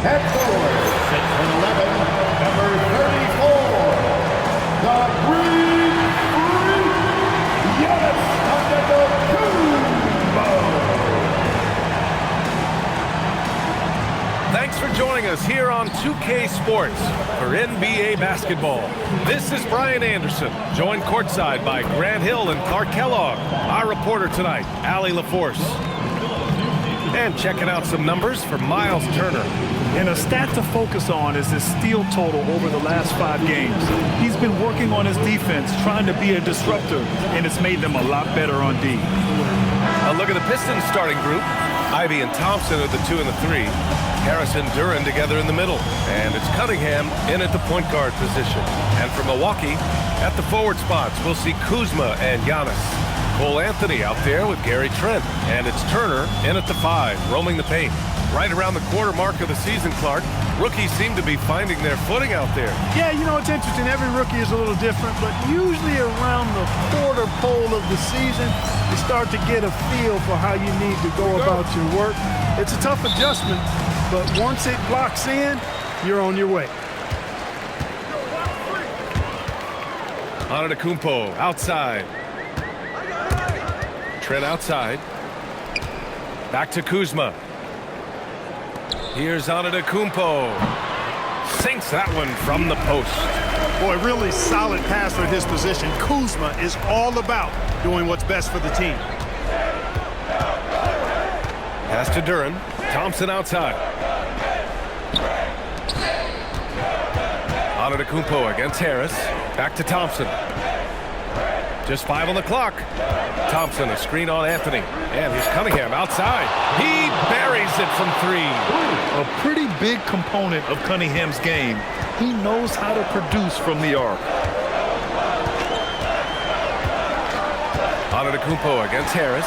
Head forward, 6'11", number 34, the Green Freak, Giannis Antetokounmpo. Thanks for joining us here on 2K Sports for NBA basketball. This is Brian Anderson, joined courtside by Grant Hill and Clark Kellogg. Our reporter tonight, Allie LaForce. And checking out some numbers for Miles Turner. And a stat to focus on is his steal total over the last 5 games. He's been working on his defense, trying to be a disruptor, and it's made them a lot better on D. A look at the Pistons starting group. Ivy and Thompson are the 2 and the 3. Harris and Duren together in the middle. And it's Cunningham in at the point guard position. And for Milwaukee, at the forward spots, we'll see Kuzma and Giannis. Cole Anthony out there with Gary Trent. And it's Turner in at the 5, roaming the paint. Right around the quarter mark of the season, Clark, rookies seem to be finding their footing out there. Yeah, you know, it's interesting. Every rookie is a little different, but usually around the quarter pole of the season, you start to get a feel for how you need to go about your work. It's a tough adjustment, but once it locks in, you're on your way. Antetokounmpo outside. Trent outside. Back to Kuzma. Here's Antetokounmpo. Sinks that one from the post. Boy, really solid passer at his position. Kuzma is all about doing what's best for the team. Pass to Duren. Thompson outside. Antetokounmpo against Harris. Back to Thompson. Just 5 on the clock. Thompson, a screen on Anthony. And here's Cunningham outside. He buries it from 3. A pretty big component of Cunningham's game. He knows how to produce from the arc. Antetokounmpo against Harris.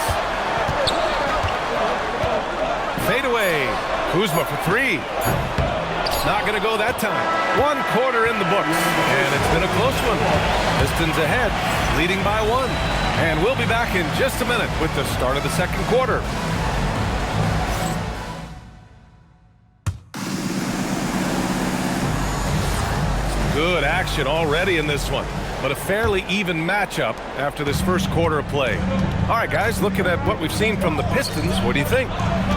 Fade away. Kuzma for 3. Not going to go that time. 1 quarter in the books. And it's been a close one. Pistons ahead, leading by 1. And we'll be back in just a minute with the start of the second quarter. Good action already in this one, but a fairly even matchup after this first quarter of play. All right, guys, looking at what we've seen from the Pistons, what do you think?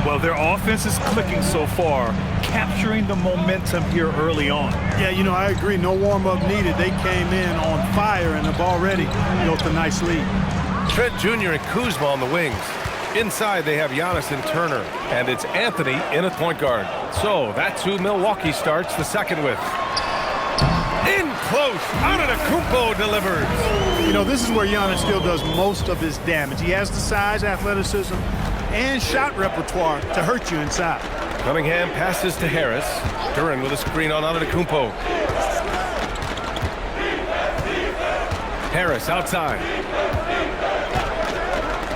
Well, their offense is clicking so far, capturing the momentum here early on. Yeah, you know, I agree. No warm-up needed. They came in on fire and have already built a nice lead. Trent Jr. and Kuzma on the wings. Inside, they have Giannis and Turner, and it's Anthony in at point guard. So that's who Milwaukee starts the second with. In close, Antetokounmpo delivers. You know, this is where Giannis still does most of his damage. He has the size, athleticism, and shot repertoire to hurt you inside. Cunningham passes to Harris. Duren with a screen on Antetokounmpo. Harris outside.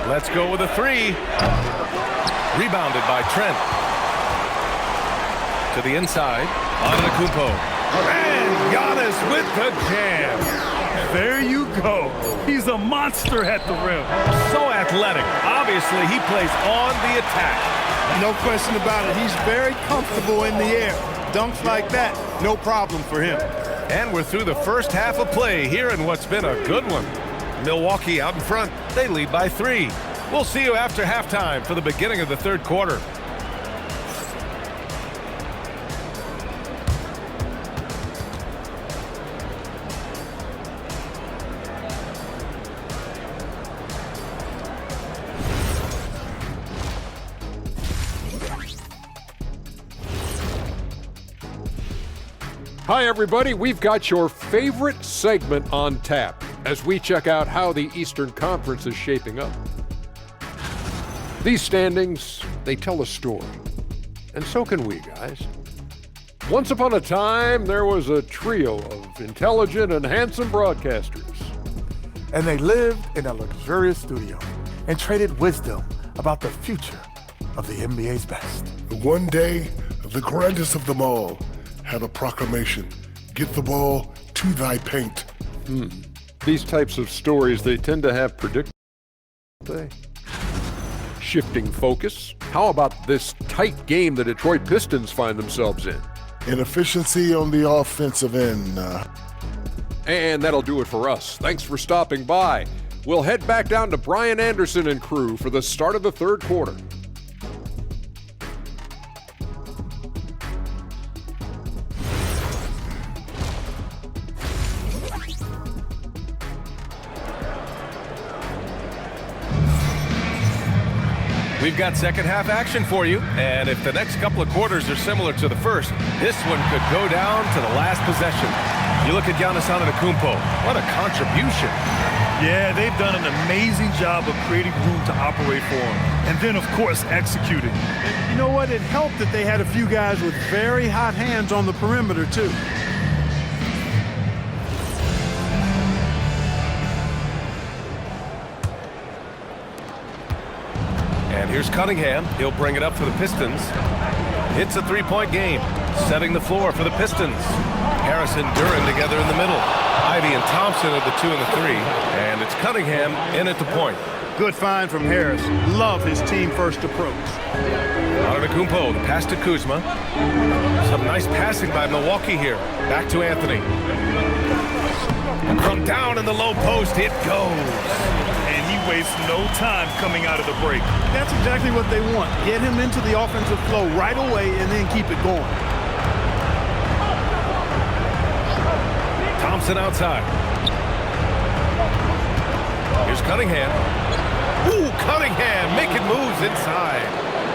Let's go with a 3. Rebounded by Trent. To the inside, Antetokounmpo. And Giannis with the jam. There you go. He's a monster at the rim. So athletic. Obviously, he plays on the attack. No question about it. He's very comfortable in the air. Dunks like that, no problem for him. And we're through the first half of play here in what's been a good one. Milwaukee out in front. They lead by 3. We'll see you after halftime for the beginning of the third quarter. Hi, everybody. We've got your favorite segment on tap as we check out how the Eastern Conference is shaping up. These standings, they tell a story. And so can we, guys. Once upon a time, there was a trio of intelligent and handsome broadcasters. And they lived in a luxurious studio and traded wisdom about the future of the NBA's best. One day, the grandest of them all had a proclamation: get the ball to thy paint. These types of stories, they tend to have predictable. Shifting focus, how about this tight game the Detroit Pistons find themselves in? Inefficiency on the offensive end. And that'll do it for us. Thanks for stopping by. We'll head back down to Brian Anderson and crew for the start of the third quarter. We've got second half action for you, and if the next couple of quarters are similar to the first, this one could go down to the last possession. You look at Giannis Antetokounmpo, what a contribution. Yeah, they've done an amazing job of creating room to operate for him. And then, of course, executing. You know what? It helped that they had a few guys with very hot hands on the perimeter, too. And here's Cunningham. He'll bring it up for the Pistons. It's a three-point game, setting the floor for the Pistons. Harris and Duren together in the middle. Ivy and Thompson are the 2 and the 3. And it's Cunningham in at the point. Good find from Harris. Love his team-first approach. Antetokounmpo, the pass to Kuzma. Some nice passing by Milwaukee here. Back to Anthony. And from down in the low post, it goes. And he wastes no time coming out of the break. That's exactly what they want. Get him into the offensive flow right away and then keep it going. Thompson outside. Here's Cunningham. Ooh, Cunningham making moves inside.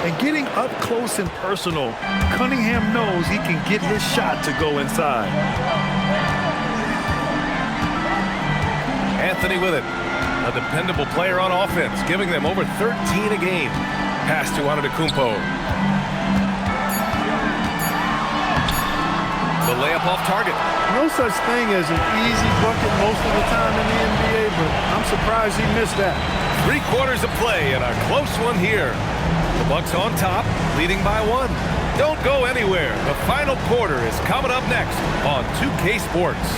And getting up close and personal, Cunningham knows he can get his shot to go inside. Anthony with it. A dependable player on offense, giving them over 13 a game. Pass to Antetokounmpo. The layup off target. No such thing as an easy bucket most of the time in the NBA, but I'm surprised he missed that. 3 quarters of play and a close one here. The Bucks on top, leading by 1. Don't go anywhere. The final quarter is coming up next on 2K Sports.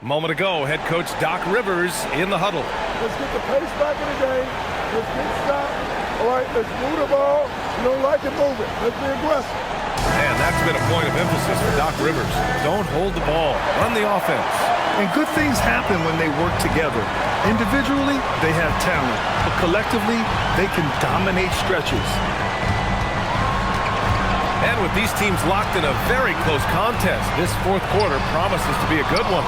A moment ago, head coach Doc Rivers in the huddle. Let's get the pace back in the game. Let's get stopped. All right, let's move the ball. You don't like it, move it. Let's be aggressive. And that's been a point of emphasis for Doc Rivers. Don't hold the ball. Run the offense. And good things happen when they work together. Individually, they have talent, but collectively, they can dominate stretches. And with these teams locked in a very close contest, this fourth quarter promises to be a good one.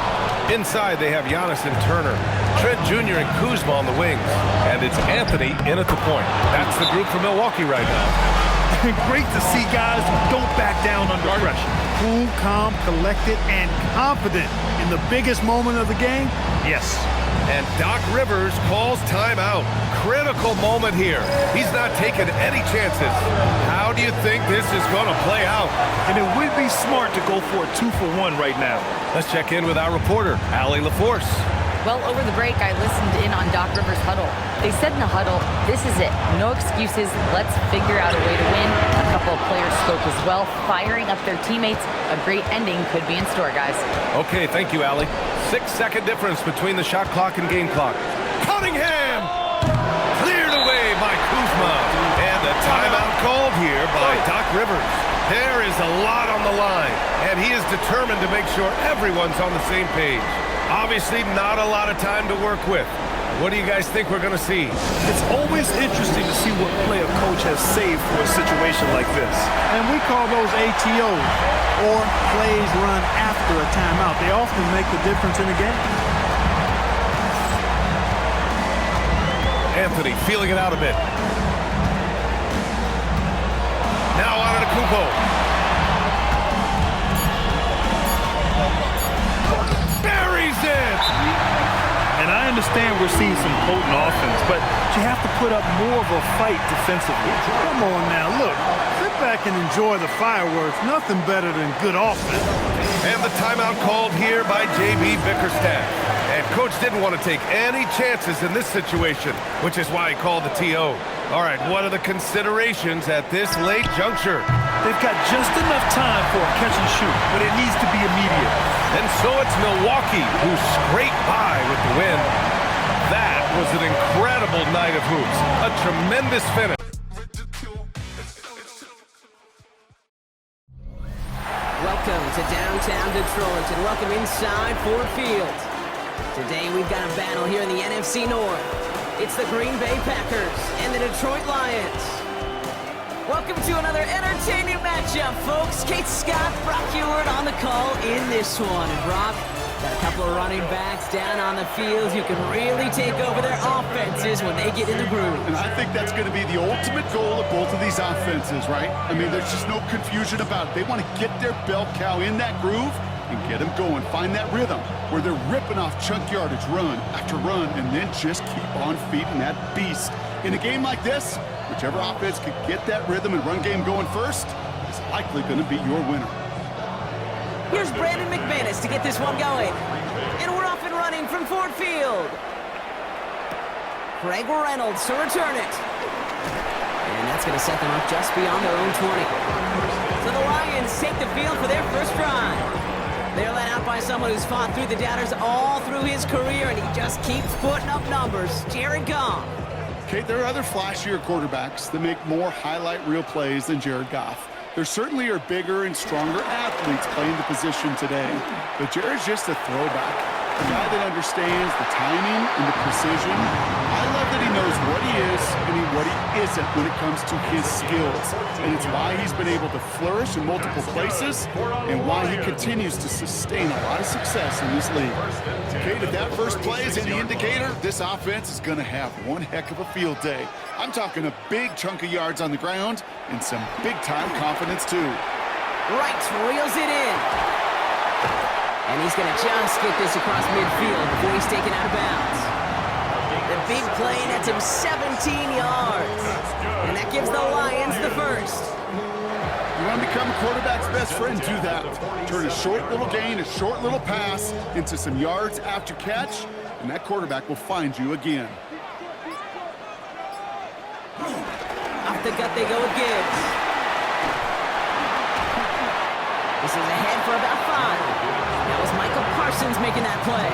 Inside, they have Giannis and Turner, Trent Jr. and Kuzma on the wings, and it's Anthony in at the point. That's the group from Milwaukee right now. Great to see guys who don't back down under pressure. Cool, calm, collected, and confident in the biggest moment of the game. Yes. And Doc Rivers calls timeout. Critical moment here. He's not taking any chances. How do you think this is going to play out? And it would be smart to go for a 2-for-1 right now. Let's check in with our reporter, Allie LaForce. Well, over the break, I listened in on Doc Rivers' huddle. They said in the huddle, this is it. No excuses. Let's figure out a way to win. A couple of players spoke as well, firing up their teammates. A great ending could be in store, guys. Okay, thank you, Allie. 6-second difference between the shot clock and game clock. Cunningham! Cleared away by Kuzma. And a timeout called here by Doc Rivers. There is a lot on the line, and he is determined to make sure everyone's on the same page. Obviously, not a lot of time to work with. What do you guys think we're going to see? It's always interesting to see what play a coach has saved for a situation like this. And we call those ATOs, or plays run after a timeout. They often make the difference in a game. Anthony feeling it out a bit. Now Antetokounmpo. Buries it! And I understand we're seeing some potent offense, but you have to put up more of a fight defensively. Come on now, look. Sit back and enjoy the fireworks. Nothing better than good offense. And the timeout called here by J.B. Bickerstaff. And Coach didn't want to take any chances in this situation, which is why he called the TO. All right, what are the considerations at this late juncture? They've got just enough time for a catch and shoot, but it needs to be immediate. And so it's Milwaukee who scraped by with the win. That was an incredible night of hoops. A tremendous finish. Welcome to downtown Detroit and welcome inside Ford Field. Today we've got a battle here in the NFC North. It's the Green Bay Packers and the Detroit Lions. Welcome to another entertaining matchup, folks. Kate Scott, Brock Ewart on the call in this one. And Brock, got a couple of running backs down on the field who can really take over their offenses when they get in the groove. And I think that's going to be the ultimate goal of both of these offenses, right? I mean, there's just no confusion about it. They want to get their bell cow in that groove and get them going. Find that rhythm where they're ripping off chunk yardage run after run and then just keep on feeding that beast. In a game like this, whichever offense could get that rhythm and run game going first is likely going to be your winner. Here's Brandon McManus to get this one going. And we're off and running from Ford Field. Greg Reynolds to return it. And that's going to set them up just beyond their own 20. So the Lions take the field for their first drive. They're led out by someone who's fought through the doubters all through his career, and he just keeps putting up numbers. Jared Goff. Okay, there are other flashier quarterbacks that make more highlight reel plays than Jared Goff. There certainly are bigger and stronger athletes playing the position today, but Jared's just a throwback, a guy that understands the timing and the precision. I love that he knows what he is and what he isn't when it comes to his skills, and it's why he's been able to flourish in multiple places and why he continues to sustain a lot of success in this league. Okay, if that first play is any indicator, this offense is going to have one heck of a field day. I'm talking a big chunk of yards on the ground and some big-time confidence, too. Right, reels it in. And he's going to just get this across midfield before he's taken out of bounds. The big play nets him 17 yards. And that gives the Lions the first. You want to become a quarterback's best friend, do that. Turn a short little gain, a short little pass into some yards after catch, and that quarterback will find you again. Off the gut they go with Gibbs. This is ahead for about 5. That was Michael Parsons making that play.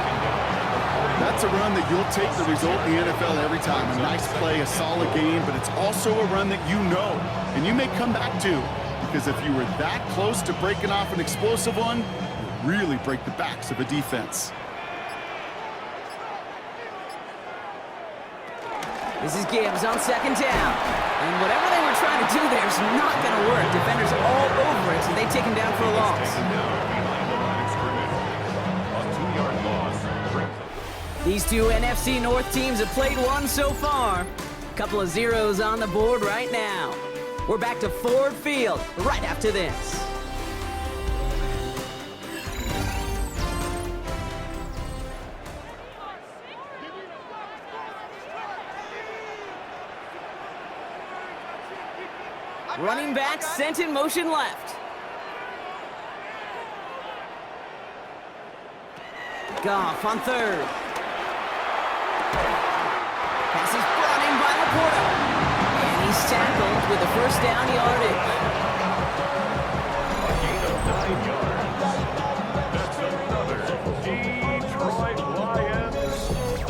That's a run that you'll take the result in the NFL every time. A nice play, a solid game, but it's also a run that you know, and you may come back to, because if you were that close to breaking off an explosive one, you really break the backs of a defense. This is Gibbs on second down. And whatever they were trying to do there is not going to work. Defenders all over it, so they take him down for a loss. These two NFC North teams have played one so far. A couple of zeros on the board right now. We're back to Ford Field right after this. Running back sent in motion left. Goff on third. Pass is brought in by Laporta. And he's tackled with the first down yardage. A gain of 9 yards. That's another Detroit Lions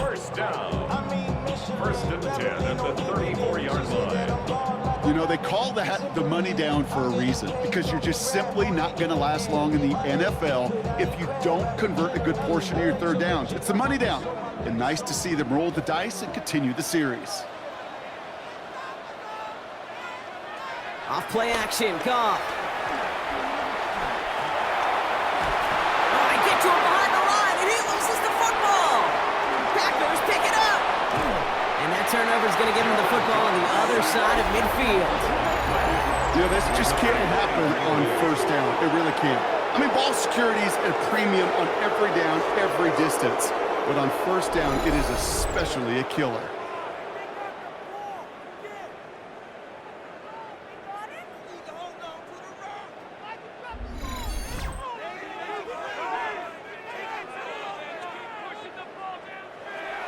first down. First and 10 at the 34-yard line. You know, they call that the money down for a reason, because you're just simply not going to last long in the NFL if you don't convert a good portion of your third downs. It's the money down. And nice to see them roll the dice and continue the series. Off play action, Goff. Oh, they get to him behind the line, and he loses the football. Packers pick it up. And that turnover is going to give him the football on the other side of midfield. You know, this just can't happen on first down. It really can't. I mean, ball security is at a premium on every down, every distance. But on first down, it is especially a killer.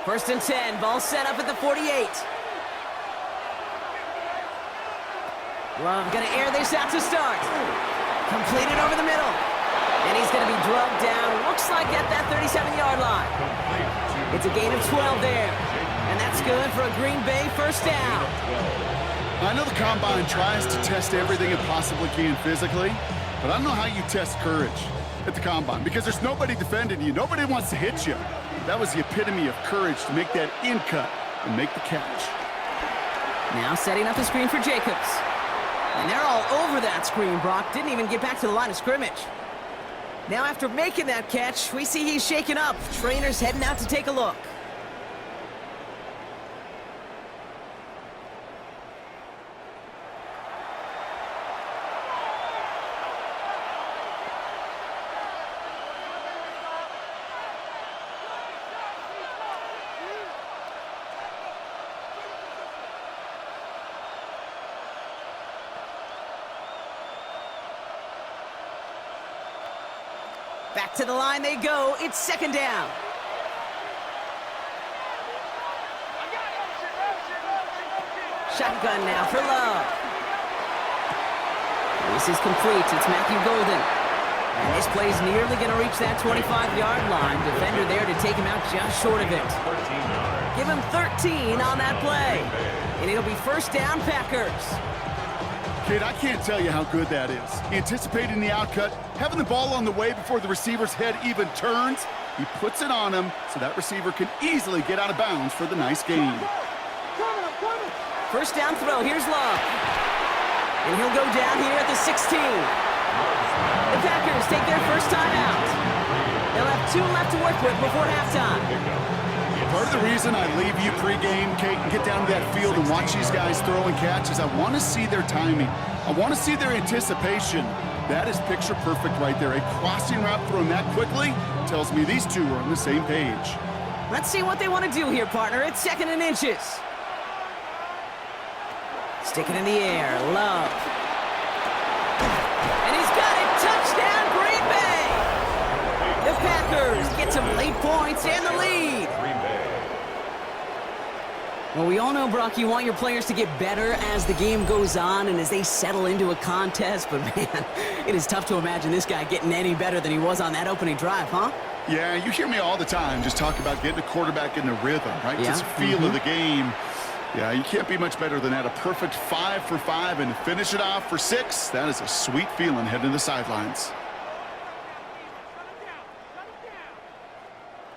First and 10, ball set up at the 48. Love gonna air this out to start. Completed over the middle. And he's gonna be drugged down, looks like at that 37-yard line. It's a gain of 12 there. And that's good for a Green Bay first down. I know the Combine tries to test everything it possibly can physically, but I don't know how you test courage at the Combine because there's nobody defending you. Nobody wants to hit you. That was the epitome of courage to make that in cut and make the catch. Now setting up the screen for Jacobs. And they're all over that screen, Brock. Didn't even get back to the line of scrimmage. Now after making that catch, we see he's shaken up. Trainer's heading out to take a look. Back to the line they go. It's second down. Shotgun now for Love. This is complete. It's Matthew Golden. And this play's nearly going to reach that 25-yard line. Defender there to take him out just short of it. Give him 13 on that play. And it'll be first down, Packers. Kid, I can't tell you how good that is. Anticipating the outcut, having the ball on the way before the receiver's head even turns. He puts it on him so that receiver can easily get out of bounds for the nice gain. First down throw, here's Love. And he'll go down here at the 16. The Packers take their first time out. They'll have 2 left to work with before halftime. Part of the reason I leave you pregame, Kate, and get down to that field and watch these guys throw and catch is I want to see their timing. I want to see their anticipation. That is picture perfect right there. A crossing route thrown that quickly tells me these two are on the same page. Let's see what they want to do here, partner. It's 2nd and inches. Stick it in the air. Love. And he's got it. Touchdown, Green Bay. The Packers get some late points and the lead. Well, we all know, Brock, you want your players to get better as the game goes on and as they settle into a contest, but man, it is tough to imagine this guy getting any better than he was on that opening drive, huh? Yeah, you hear me all the time just talk about getting a quarterback in the rhythm, right? Yeah. Just feel of the game. Yeah, you can't be much better than that. A perfect 5 for 5 and finish it off for 6. That is a sweet feeling heading to the sidelines.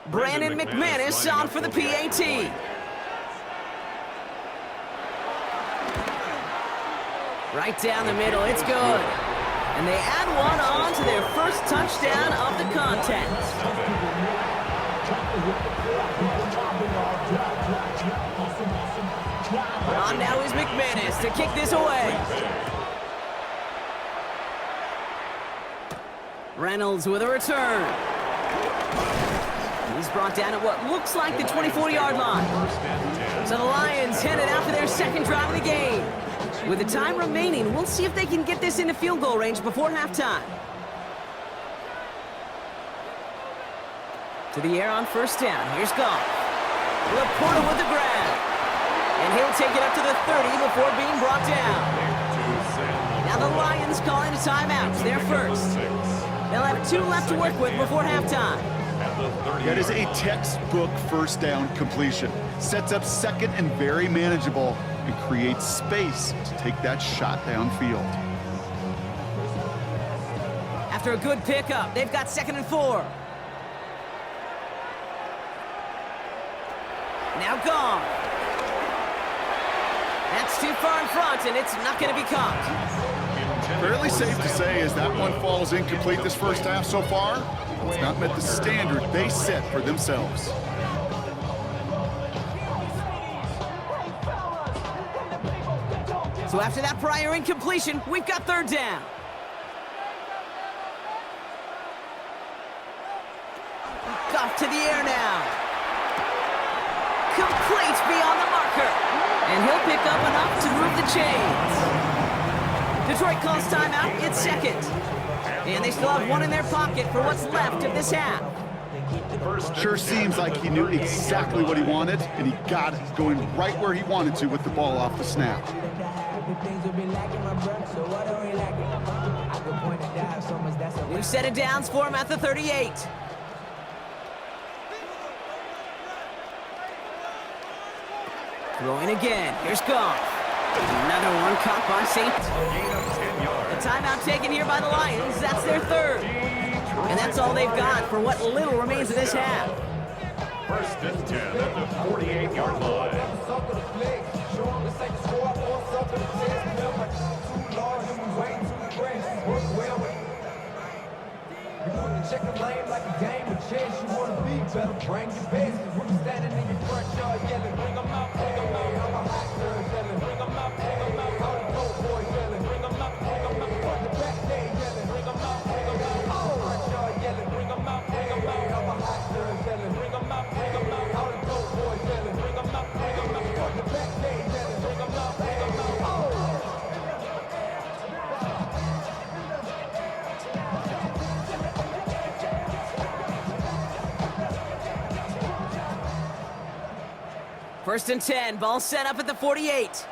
Brandon McManus on for the PAT. Right down the middle, it's good. And they add one on to their first touchdown of the contest. On now is McManus to kick this away. Reynolds with a return. He's brought down at what looks like the 24-yard line. So the Lions headed out for their second drive of the game. With the time remaining, we'll see if they can get this into field goal range before halftime. To the air on first down. Here's Goff. Laporta with the grab. And he'll take it up to the 30 before being brought down. Now the Lions calling a timeout. They're first. They'll have 2 left to work with before halftime. That is a textbook first down completion. Sets up second and very manageable and creates space to take that shot downfield. After a good pickup, they've got 2nd and 4. Now gone. That's too far in front, and it's not going to be caught. Fairly safe to say as that one falls incomplete this first half so far, it's not met the standard they set for themselves. So after that prior incompletion, we've got 3rd down. Goff to the air now. Complete beyond the marker. And he'll pick up enough to move the chains. Detroit calls timeout. It's 2nd. And they still have 1 in their pocket for what's left of this half. Sure seems like he knew exactly what he wanted, and he got it, going right where he wanted to with the ball off the snap. New set of downs for him at the 38. Throwing again. Here's Goff. Another one caught by safety. A timeout taken here by the Lions. That's their third. And that's all they've got for what little remains of this half. First and 10 at the 48-yard line. Check the lane like a game of chess. You want to be better, bring your best. We're standing in your front yard yelling, bring them out, bring them out. I'm a hot girl yelling, bring them out, bring them out. All the dope boys yelling, bring them out, bring them out. Front the back day yelling, bring them out, bring them out. All the front yard yelling, bring them out, bring them out. I'm a hot girl yelling, bring them out, bring them out. All the dope boys yelling, bring them out, bring them out. Front the back day yelling, bring them out, bring them out. First and 10, ball set up at the 48.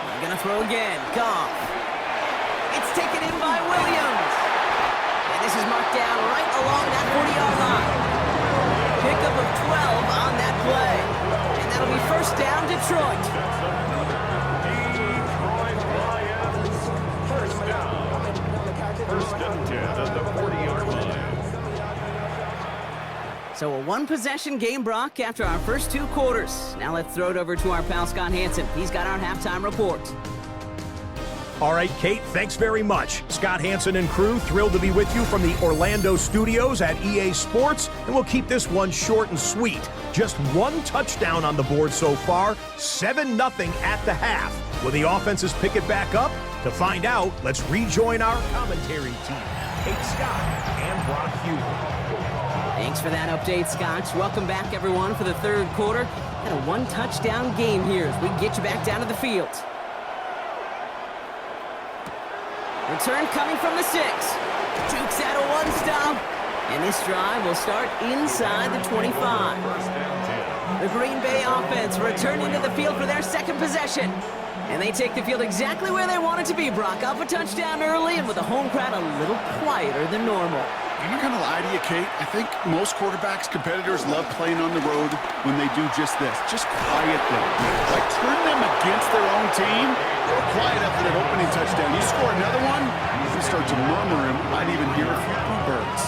They're gonna throw again, Goff. It's taken in by Williams. And this is marked down right along that 40-yard line. Pickup of 12 on that play. And that'll be first down, Detroit. First down. First and 10 at the 40-yard line. So a one-possession game, Brock, after our first two quarters. Now let's throw it over to our pal Scott Hansen. He's got our halftime report. All right, Kate, thanks very much. Scott Hansen and crew, thrilled to be with you from the Orlando studios at EA Sports, and we'll keep this one short and sweet. Just one touchdown on the board so far, 7-0 at the half. Will the offenses pick it back up? To find out, let's rejoin our commentary team, Kate Scott and Brock Hughes. Thanks for that update, Scott. Welcome back, everyone, for the third quarter. Got a one-touchdown game here as we get you back down to the field. Return coming from the 6. Jukes out a one-stop. And this drive will start inside the 25. The Green Bay offense returning to the field for their second possession. And they take the field exactly where they want it to be, Brock. Up a touchdown early and with the home crowd a little quieter than normal. I'm not going to lie to you, Kate. I think most quarterbacks, competitors love playing on the road when they do just this. Just quiet them. Like turn them against their own team. They're quiet after that opening touchdown. You score another one, you start to murmur and might even hear a few birds.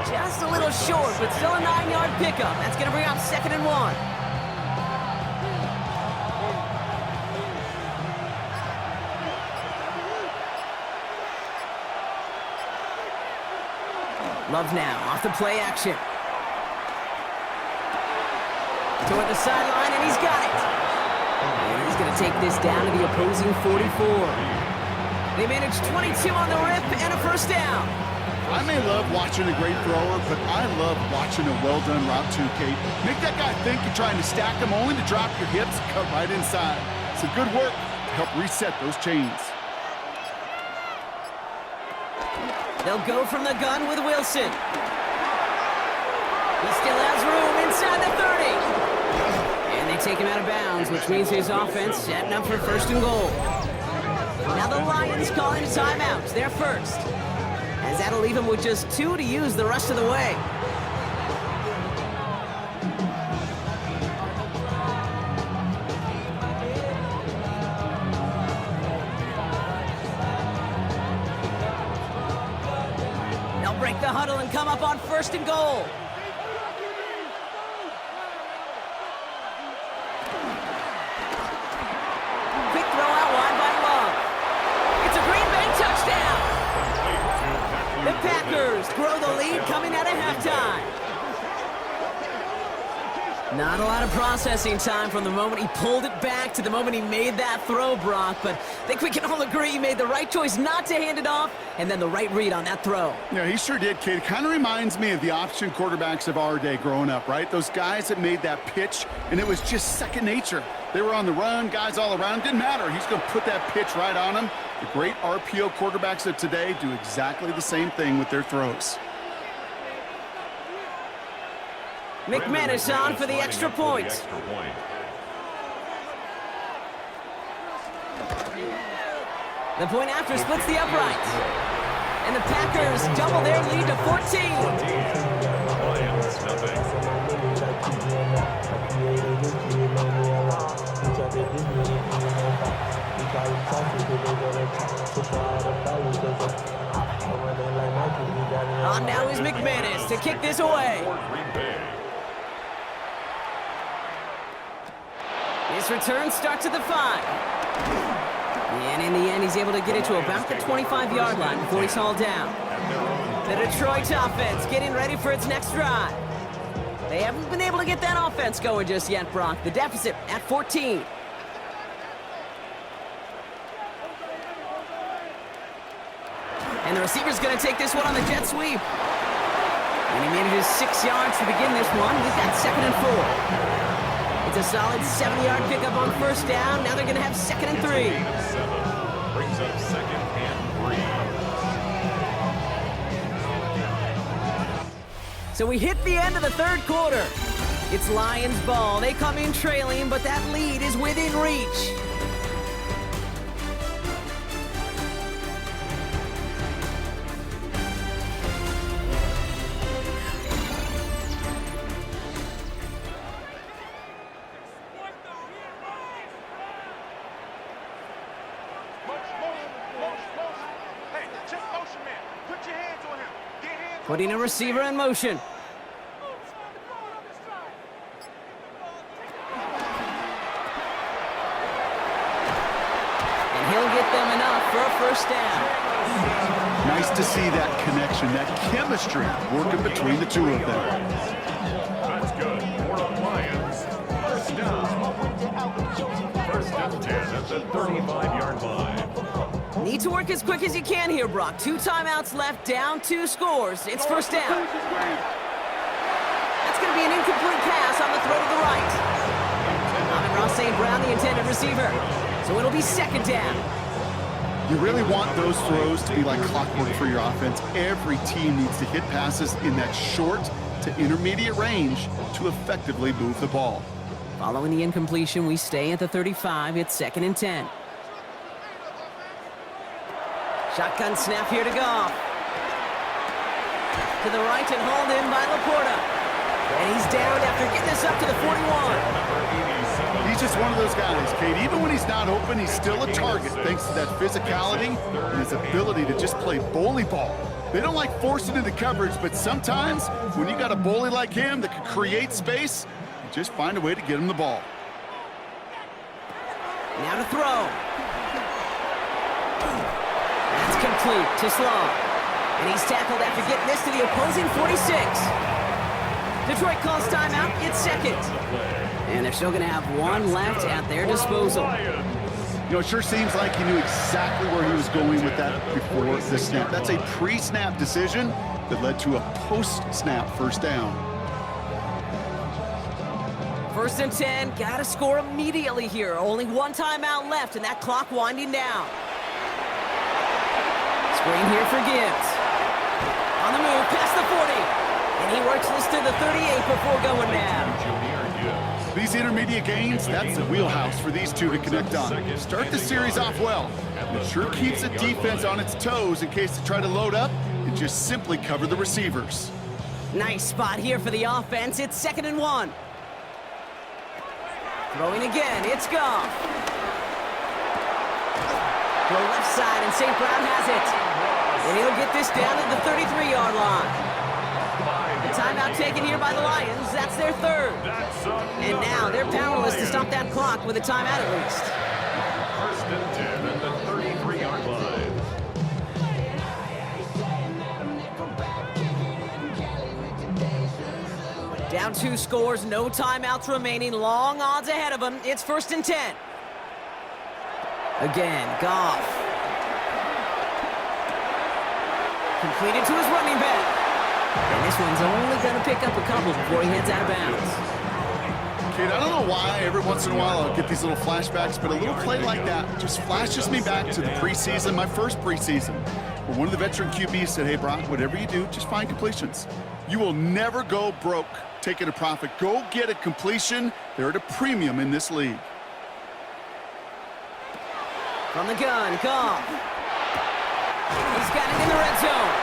Just a little short, but still a 9-yard pickup. That's going to bring up 2nd and 1. Love now, off the play action. Toward the sideline, and he's got it. And he's going to take this down to the opposing 44. They managed 22 on the rip and a first down. I may love watching a great thrower, but I love watching a well-done route too, Kate. Make that guy think you're trying to stack him only to drop your hips and cut right inside. It's a good work to help reset those chains. They'll go from the gun with Wilson. He still has room inside the 30. And they take him out of bounds, which means his offense setting up for 1st and goal. Now the Lions calling a timeout. They're first. As that'll leave him with just 2 to use the rest of the way. Break the huddle and come up on 1st and goal. Quick throw out wide by Love. It's a Green Bay touchdown. The Packers grow the lead coming out of halftime. Not a lot of processing time from the moment he pulled it back to the moment he made that throw, Brock. But I think we can all agree he made the right choice not to hand it off, and then the right read on that throw. Yeah, he sure did, kid. It kind of reminds me of the option quarterbacks of our day growing up, right? Those guys that made that pitch, and it was just second nature. They were on the run, guys all around. Didn't matter. He's going to put that pitch right on them. The great RPO quarterbacks of today do exactly the same thing with their throws. McManus on for the extra point. The point after splits the uprights. And the Packers double their lead to 14. this away. This return starts at the 5. And in the end, he's able to get it to about the 25-yard line before he's hauled down. The Detroit offense getting ready for its next drive. They haven't been able to get that offense going just yet, Brock. The deficit at 14. And the receiver's going to take this one on the jet sweep. And he manages 6 yards to begin this one. We've got 2nd and 4. It's a solid 7-yard pickup on first down. Now they're going to have 2nd and 3. Brings up 2nd and 3. So we hit the end of the 3rd quarter. It's Lions ball. They come in trailing, but that lead is within reach. Putting a receiver in motion. And he'll get them enough for a first down. Nice to see that connection, that chemistry working between the two of them. That's good. For the Lions. First down. 1st and 10 at the 35-yard line. Need to work as quick as you can here, Brock. 2 timeouts left, down 2 scores. It's first down. That's going to be an incomplete pass on the throw to the right. Ross St. Brown, the intended receiver. So it'll be 2nd down. You really want those throws to be like clockwork for your offense. Every team needs to hit passes in that short to intermediate range to effectively move the ball. Following the incompletion, we stay at the 35. It's 2nd and 10. Shotgun snap here to Goff. To the right and hauled in by Laporta. And he's down after getting this up to the 41. He's just one of those guys, Kate. Even when he's not open, he's still a target thanks to that physicality and his ability to just play bully ball. They don't like forcing into coverage, but sometimes when you got a bully like him that can create space, you just find a way to get him the ball. Now to throw. That's complete to Sloan. And he's tackled after getting this to the opposing 46. Detroit calls timeout. It's 2nd. And they're still going to have 1 left at their disposal. You know, it sure seems like he knew exactly where he was going with that before the snap. That's a pre-snap decision that led to a post-snap first down. 1st and 10. Got to score immediately here. Only 1 timeout left, and that clock winding down. Screen here for Gibbs. On the move, past the 40. And he works this to the 38 before going down. These intermediate gains, that's the wheelhouse for these two to connect on. Start the series off well. It sure keeps the defense on its toes in case they try to load up and just simply cover the receivers. Nice spot here for the offense. It's 2nd and 1. Throwing again, it's Goff. Throw left side, and St. Brown has it. And he'll get this down at the 33-yard line. The timeout taken here by the Lions. That's their 3rd. And now they're powerless to stop that clock with a timeout at least. 1st and 10 at the 33-yard line. Down 2 scores, no timeouts remaining. Long odds ahead of them. It's 1st and 10. Again, Goff. Completed to his running back. And this one's only going to pick up a couple before he heads out of bounds. Kate, I don't know why every once in a while I'll get these little flashbacks, but a little play like that just flashes me back to the preseason, my first preseason, where one of the veteran QBs said, hey, Brock, whatever you do, just find completions. You will never go broke taking a profit. Go get a completion. They're at a premium in this league. From the gun, Goff. He's got it in the red zone.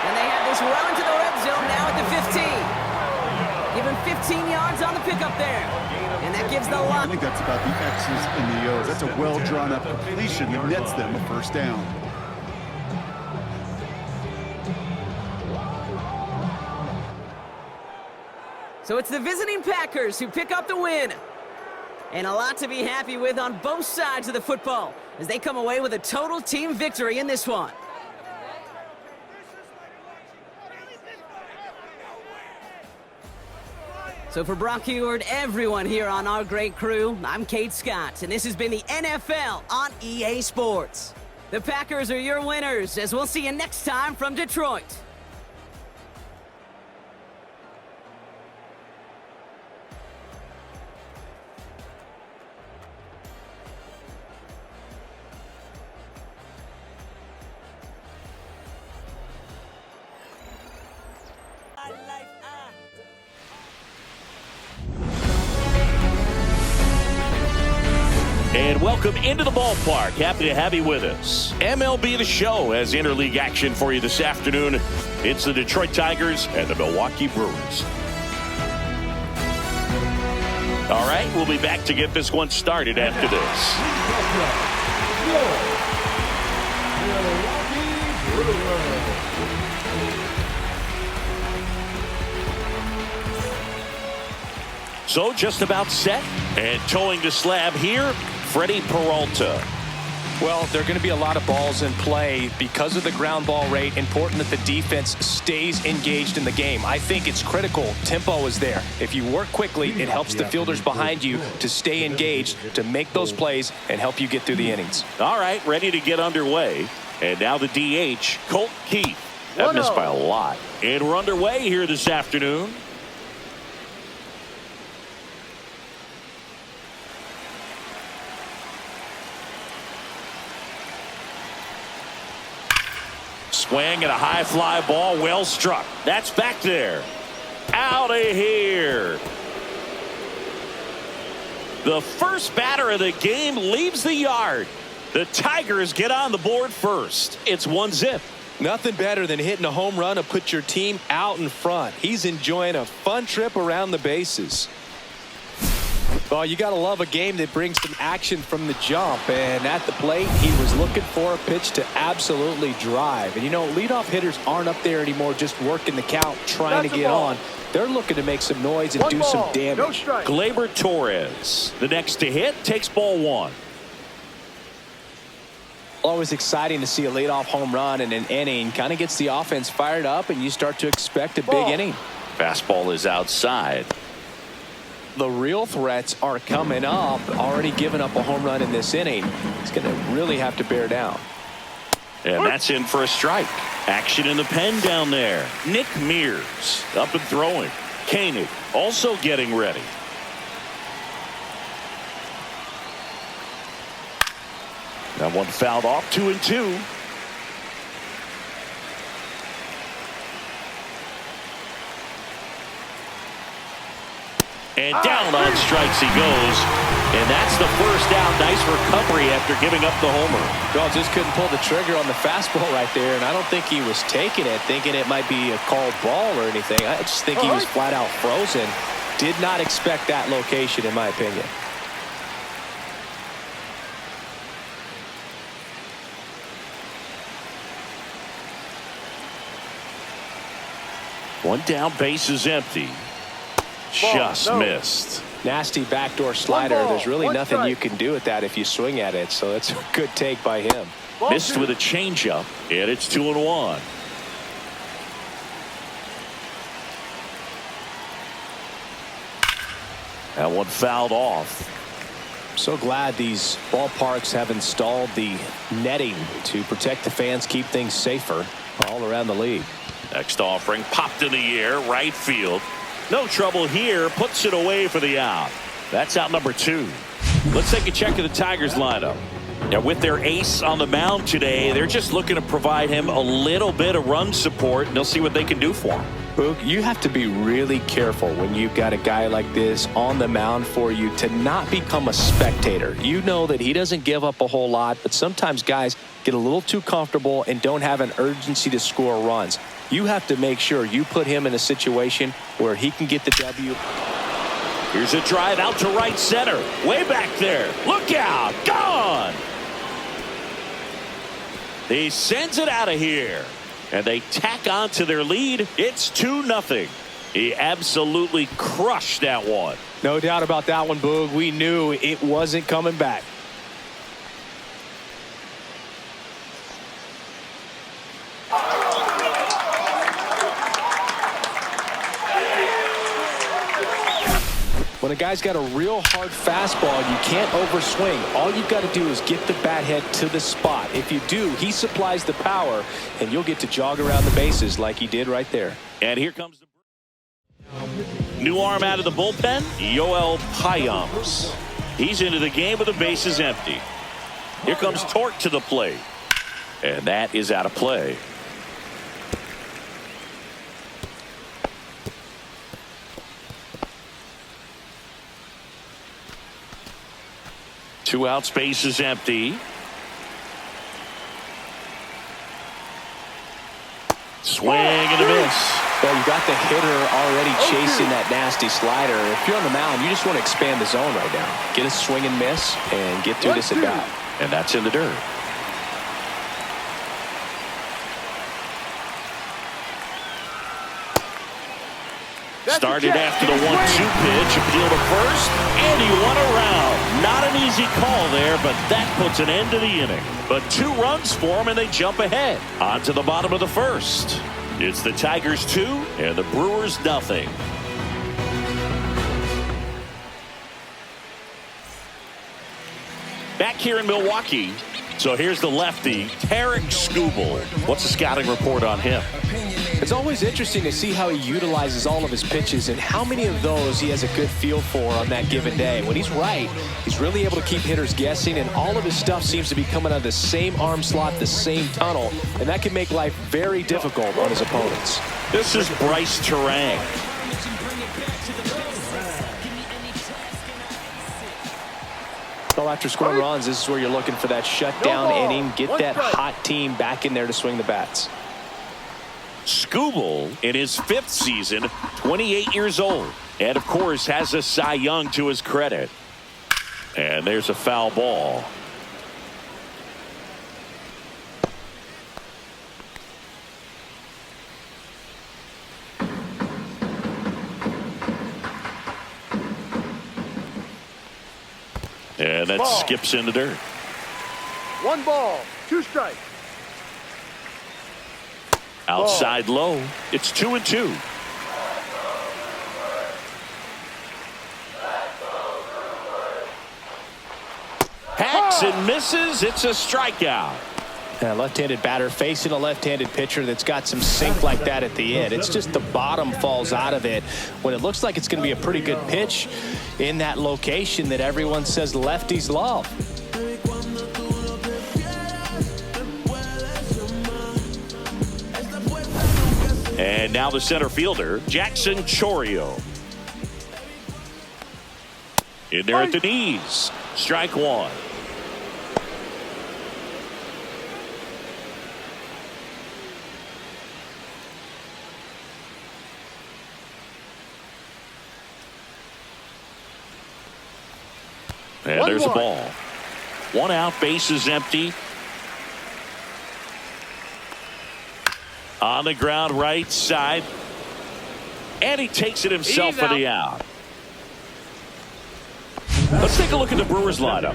And they have this well into the red zone now at the 15. Give him 15 yards on the pickup there. And that gives the I think that's about the X's and the O's. That's a well-drawn-up completion that nets them a first down. So it's the visiting Packers who pick up the win. And a lot to be happy with on both sides of the football as they come away with a total team victory in this one. So for Brock Eward, everyone here on our great crew, I'm Kate Scott, and this has been the NFL on EA Sports. The Packers are your winners, as we'll see you next time from Detroit. And welcome into the ballpark. Happy to have you with us. MLB The Show has interleague action for you this afternoon. It's the Detroit Tigers and the Milwaukee Brewers. All right, we'll be back to get this one started after this. So just about set and towing the slab here, Freddie Peralta. Well, there are going to be a lot of balls in play because of the ground ball rate. Important that the defense stays engaged in the game. I think it's critical. Tempo is there. If you work quickly, it helps the fielders behind you to stay engaged, to make those plays, and help you get through the innings. All right, ready to get underway. And now the DH, Colt Keith. That missed by a lot. And we're underway here this afternoon. Swing and a high fly ball, well struck. That's back there. Out of here. The first batter of the game leaves the yard. The Tigers get on the board first. It's 1-0. Nothing better than hitting a home run to put your team out in front. He's enjoying a fun trip around the bases. Well, you got to love a game that brings some action from the jump. And at the plate, he was looking for a pitch to absolutely drive. And, you know, leadoff hitters aren't up there anymore just working the count, trying to get on. They're looking to make some noise and do some damage. Gleyber Torres, the next to hit, takes ball one. Always exciting to see a leadoff home run in an inning. Kind of gets the offense fired up, and you start to expect a big inning. Fastball is outside. The real threats are coming up. Already given up a home run in this inning. He's going to really have to bear down. And that's in for a strike. Action in the pen down there. Nick Mears up and throwing. Koenig also getting ready. That one fouled off, 2-2. And down on strikes he goes. And that's the first out. Nice recovery after giving up the homer. Well, just couldn't pull the trigger on the fastball right there. And I don't think he was taking it, thinking it might be a called ball or anything. I just think he was flat out frozen. Did not expect that location, in my opinion. One down, base is empty. Just missed. Nasty backdoor slider. There's really nothing you can do with that if you swing at it. So that's a good take by him. Missed with a changeup, and it's 2-1. That one fouled off. So glad these ballparks have installed the netting to protect the fans, keep things safer all around the league. Next offering popped in the air, right field. No trouble here, puts it away for the out. That's out number 2. Let's take a check of the Tigers lineup. Now with their ace on the mound today, they're just looking to provide him a little bit of run support, and they'll see what they can do for him. Boog, you have to be really careful when you've got a guy like this on the mound for you to not become a spectator. You know that he doesn't give up a whole lot, but sometimes guys get a little too comfortable and don't have an urgency to score runs. You have to make sure you put him in a situation where he can get the W. Here's a drive out to right center. Way back there. Look out. Gone. He sends it out of here. And they tack on to their lead. It's 2-0. He absolutely crushed that one. No doubt about that one, Boog. We knew it wasn't coming back. When a guy's got a real hard fastball, you can't overswing. All you've got to do is get the bat head to the spot. If you do, he supplies the power, and you'll get to jog around the bases like he did right there. And here comes the new arm out of the bullpen, Yoel Payams. He's into the game with the bases empty. Here comes Torque to the plate. And that is out of play. Two out, space is empty. Swing and a miss. Well, you got the hitter already chasing that nasty slider. If you're on the mound, you just want to expand the zone right now. Get a swing and miss and get through this at bat. And that's in the dirt. Started after the 1-2 pitch, appeal to first, and he won around. Not an easy call there, but that puts an end to the inning. But 2 runs for him, and they jump ahead. On to the bottom of the first. It's the Tigers 2 and the Brewers nothing. Back here in Milwaukee. So here's the lefty, Tarek Skubal. What's the scouting report on him? It's always interesting to see how he utilizes all of his pitches and how many of those he has a good feel for on that given day. When he's right, he's really able to keep hitters guessing, and all of his stuff seems to be coming out of the same arm slot, the same tunnel, and that can make life very difficult on his opponents. This is Bryce Terang. So after scoring runs, this is where you're looking for that shutdown inning, get that hot team back in there to swing the bats. Skubal in his 5th season, 28 years old, and of course has a Cy Young to his credit. And there's a foul ball. And that skips in the dirt. 1 ball, 2 strikes. Outside low. It's 2-2. Hacks and misses. It's a strikeout. A left-handed batter facing a left-handed pitcher that's got some sink like that at the end. It's just the bottom falls out of it when it looks like it's going to be a pretty good pitch in that location that everyone says lefties love. And now the center fielder, Jackson Chourio. In there at the knees. Strike 1. And there's a ball. 1 out, base is empty. On the ground, right side. And he takes it himself for the out. Let's take a look at the Brewers lineup.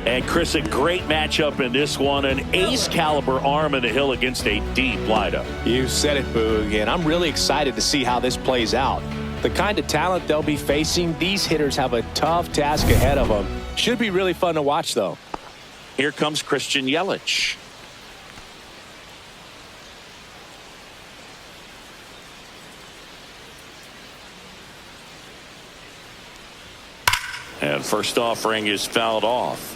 And Chris, a great matchup in this one. An ace caliber arm in the hill against a deep lineup. You said it, Boog, and I'm really excited to see how this plays out. The kind of talent they'll be facing, these hitters have a tough task ahead of them. Should be really fun to watch, though. Here comes Christian Yelich. And first offering is fouled off.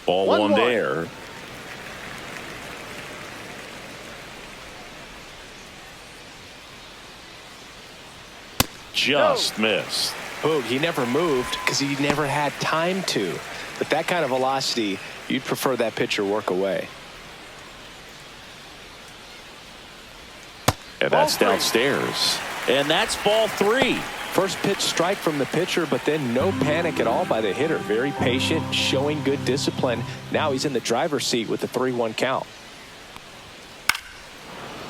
Ball one there. Just missed. Boog, he never moved because he never had time to. But that kind of velocity, you'd prefer that pitcher work away. And that's downstairs. And that's ball 3. First pitch strike from the pitcher, but then no panic at all by the hitter. Very patient, showing good discipline. Now he's in the driver's seat with the 3-1 count.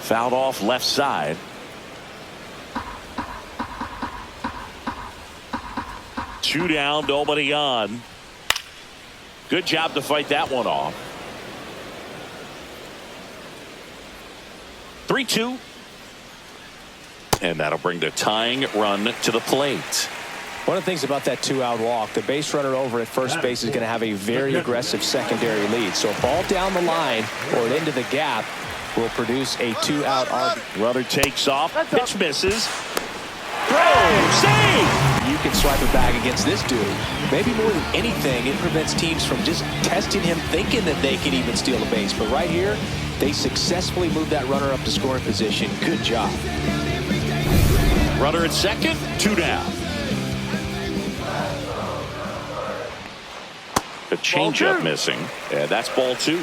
Fouled off left side. Two down, nobody on. Good job to fight that one off. 3-2. And that'll bring the tying run to the plate. One of the things about that 2-out walk, the base runner over at first base is going to have a very aggressive secondary lead. So a ball down the line or into the gap will produce a 2-out RBI. Runner takes off. Pitch misses. Throw. Save. You can swipe it back against this dude. Maybe more than anything, it prevents teams from just testing him, thinking that they can even steal a base. But right here, they successfully moved that runner up to scoring position. Good job. Runner at second, 2 down. The changeup missing, and that's ball 2.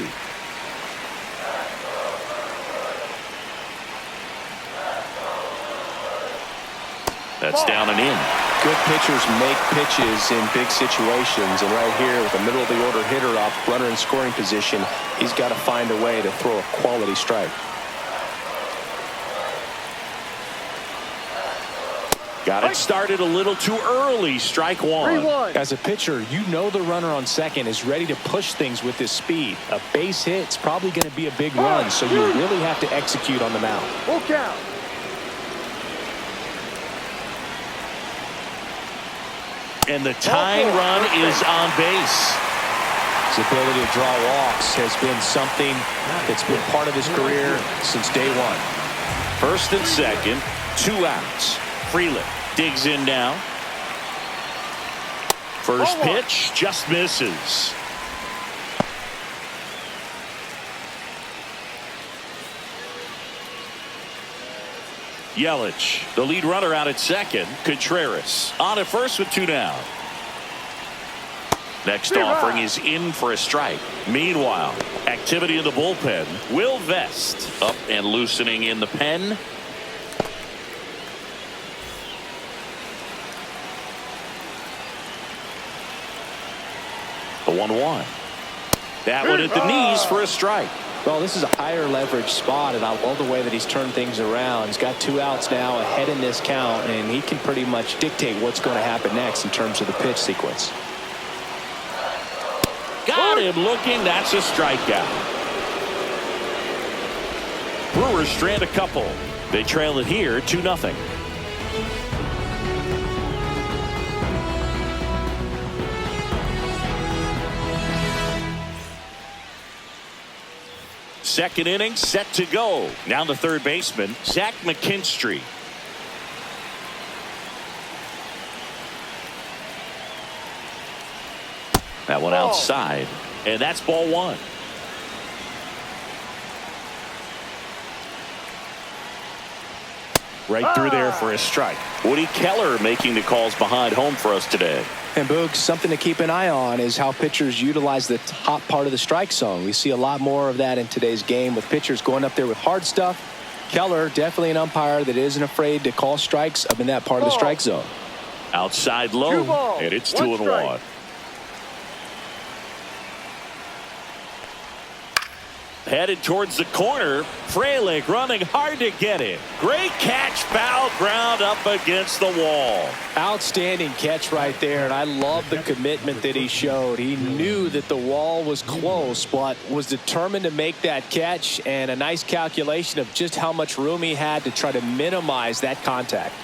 That's down and in. Good pitchers make pitches in big situations, and right here with a middle of the order hitter up, runner in scoring position, he's got to find a way to throw a quality strike. Got it started a little too early. Strike 1. As a pitcher, you know the runner on second is ready to push things with his speed. A base hit's probably going to be a big run, so you really have to execute on the mound. Full count. And the tying run is on base. His ability to draw walks has been something that's been part of his career since day one. First and second, 2 outs. Freeland digs in now. First pitch just misses. Yelich, the lead runner out at second. Contreras on at first with 2 down. Next offering is in for a strike. Meanwhile, activity in the bullpen. Will Vest up and loosening in the pen. The 1-1. That one at the knees for a strike. Well, this is a higher leverage spot, and I love the way that he's turned things around. He's got 2 outs now ahead in this count, and he can pretty much dictate what's going to happen next in terms of the pitch sequence. Got him looking. That's a strikeout. Brewers strand a couple. They trail it here 2-0. Second inning set to go. Now the third baseman, Zach McKinstry. That one outside, and that's ball 1. Right through there for a strike. Woody Keller making the calls behind home for us today. And Boog, something to keep an eye on is how pitchers utilize the top part of the strike zone. We see a lot more of that in today's game with pitchers going up there with hard stuff. Keller, definitely an umpire that isn't afraid to call strikes up in that part of the strike zone. Outside low, and it's 2-1. Headed towards the corner. Frelick running hard to get it. Great catch, foul ground up against the wall. Outstanding catch right there, and I love the commitment that he showed. He knew that the wall was close, but was determined to make that catch, and a nice calculation of just how much room he had to try to minimize that contact.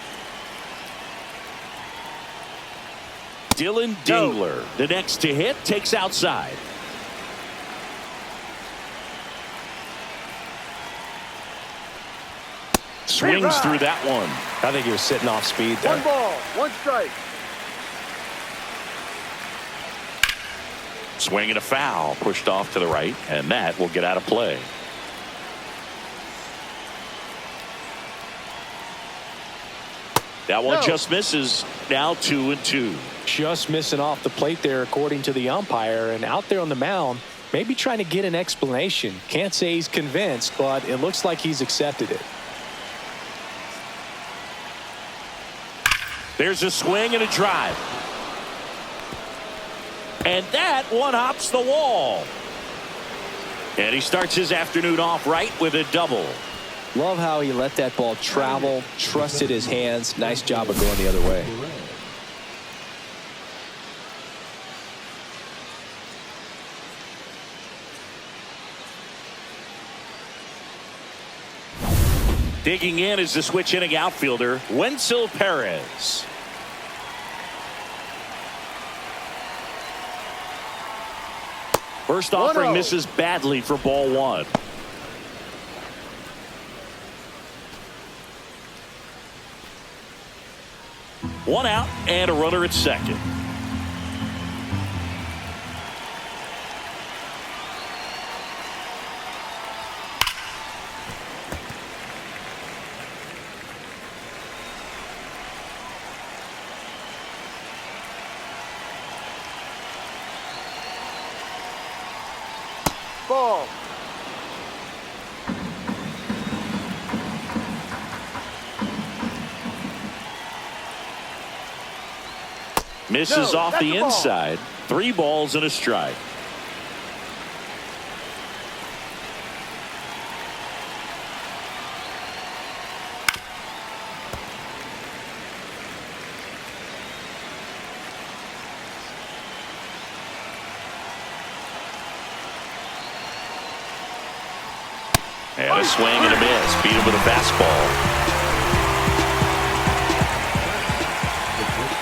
Dylan Dingler, the next to hit, takes outside. Swings through that one. I think he was sitting off speed there. 1 ball, 1 strike. Swing and a foul, pushed off to the right, and that will get out of play. That one just misses. Now 2-2. Just missing off the plate there, according to the umpire, and out there on the mound, maybe trying to get an explanation. Can't say he's convinced, but it looks like he's accepted it. There's a swing and a drive. And that one hops the wall. And he starts his afternoon off right with a double. Love how he let that ball travel, trusted his hands. Nice job of going the other way. Digging in is the switch inning outfielder, Wenzel Perez. First offering misses badly for ball one. One out and a runner at second. Ball. Misses off the inside. 3 balls and a strike. And a swing and a miss. Beat him with a fastball.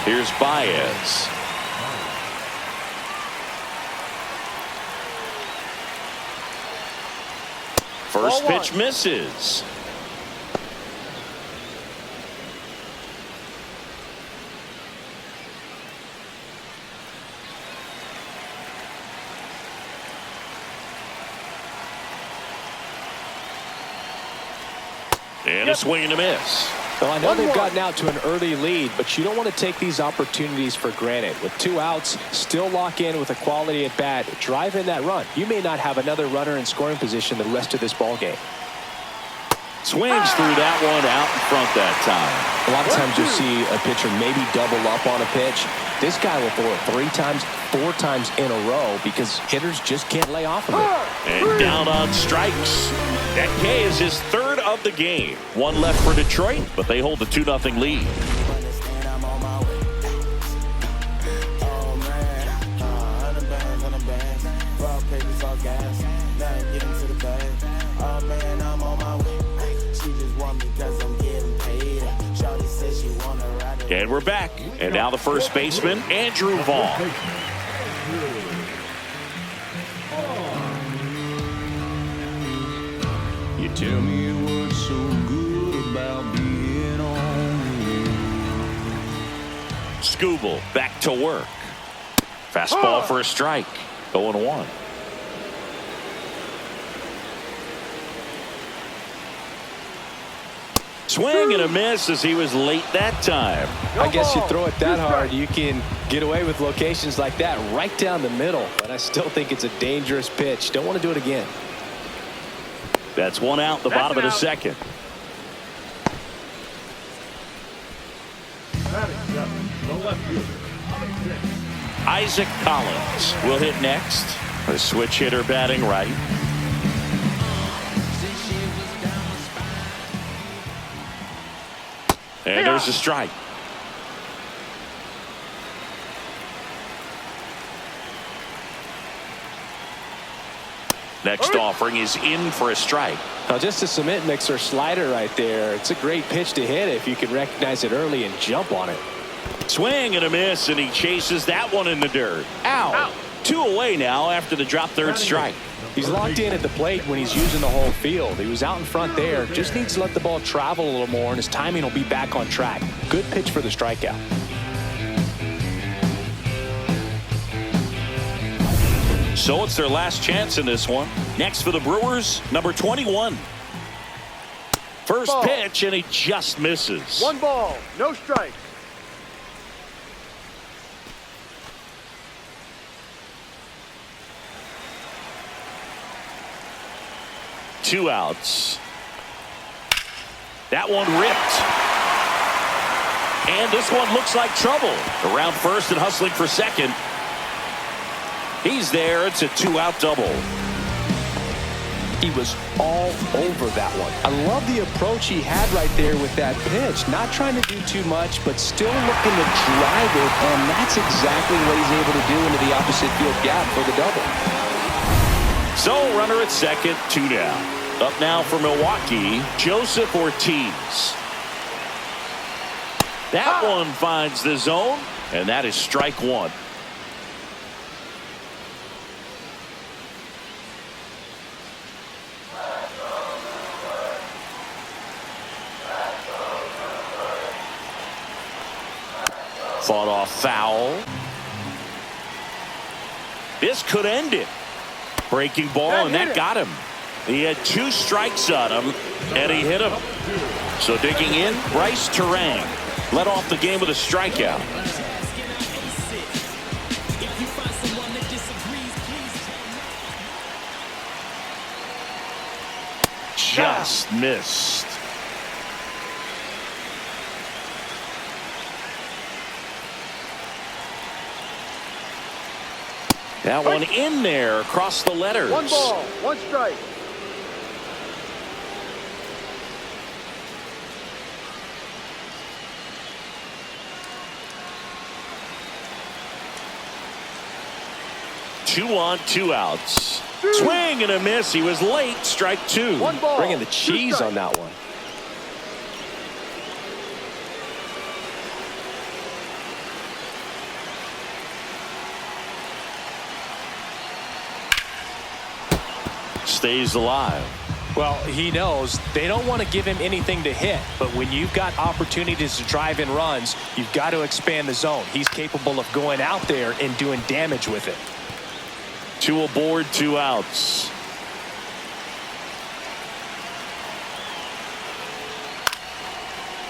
Here's Baez. First pitch misses. And a swing and a miss. Well, I know they've gotten out to an early lead, but you don't want to take these opportunities for granted. With 2 outs, still lock in with a quality at bat. Drive in that run. You may not have another runner in scoring position the rest of this ball game. Swings through that one out in front that time. A lot of times you'll see a pitcher maybe double up on a pitch. This guy will throw it 3 times, 4 times in a row because hitters just can't lay off of it. And down on strikes. That K is his 3rd of the game. 1 left for Detroit, but they hold the 2-0 lead. And we're back. And now the first baseman, Andrew Vaughn. You tell me what's so good about being on you. Skubal back to work. Fastball for a strike. 0-1. Swing and a miss as he was late that time. I guess you throw it that hard, you can get away with locations like that right down the middle. But I still think it's a dangerous pitch. Don't want to do it again. That's 1 out, the bottom of the second. Isaac Collins will hit next. A switch hitter batting right. And there's a strike. Next offering is in for a strike. Now just a cement mixer slider right there. It's a great pitch to hit if you can recognize it early and jump on it. Swing and a miss, and he chases that one in the dirt. Out. 2 away now after the drop 3rd strike. He's locked in at the plate when he's using the whole field. He was out in front there. Just needs to let the ball travel a little more, and his timing will be back on track. Good pitch for the strikeout. So it's their last chance in this one. Next for the Brewers, number 21. First pitch, and he just misses. 1 ball, no strike. Two outs. That one ripped. And this one looks like trouble. Around first and hustling for second. He's there. It's a 2-out double. He was all over that one. I love the approach he had right there with that pitch. Not trying to do too much, but still looking to drive it, and that's exactly what he's able to do into the opposite field gap for the double. So, runner at second, 2 down. Up now for Milwaukee, Joseph Ortiz. That one finds the zone, and that is strike one. Fought off foul. This could end it. Breaking ball, and that got him. He had 2 strikes on him, and he hit him. So digging in, Bryce Terang led off the game with a strikeout. Just missed. That one in there across the letters. 1 ball, 1 strike. Two on, 2 outs. Swing and a miss. He was late. Strike 2. 1 ball. Bringing the cheese on that one. Stays alive. Well, he knows they don't want to give him anything to hit, but when you've got opportunities to drive in runs, you've got to expand the zone. He's capable of going out there and doing damage with it. 2 aboard, 2 outs.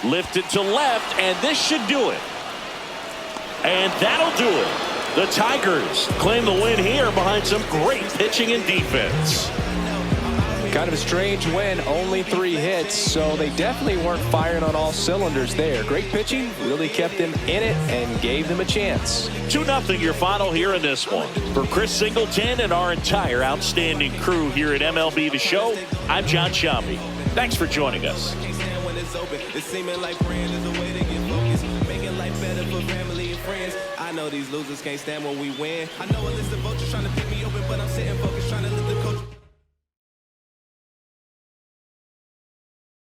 Lifted to left, and this should do it. And that'll do it. The Tigers claim the win here behind some great pitching and defense. Kind of a strange win, only 3 hits, so they definitely weren't firing on all cylinders there. Great pitching, really kept them in it and gave them a chance. 2-0 your final here in this one. For Chris Singleton and our entire outstanding crew here at MLB The Show, I'm John Shambi. Thanks for joining us. It's seeming like praying is a way to get focused, making life better for family and friends. I know these losers can't stand when we win. I know a list of vultures trying to pick me open, but I'm sitting focused, trying to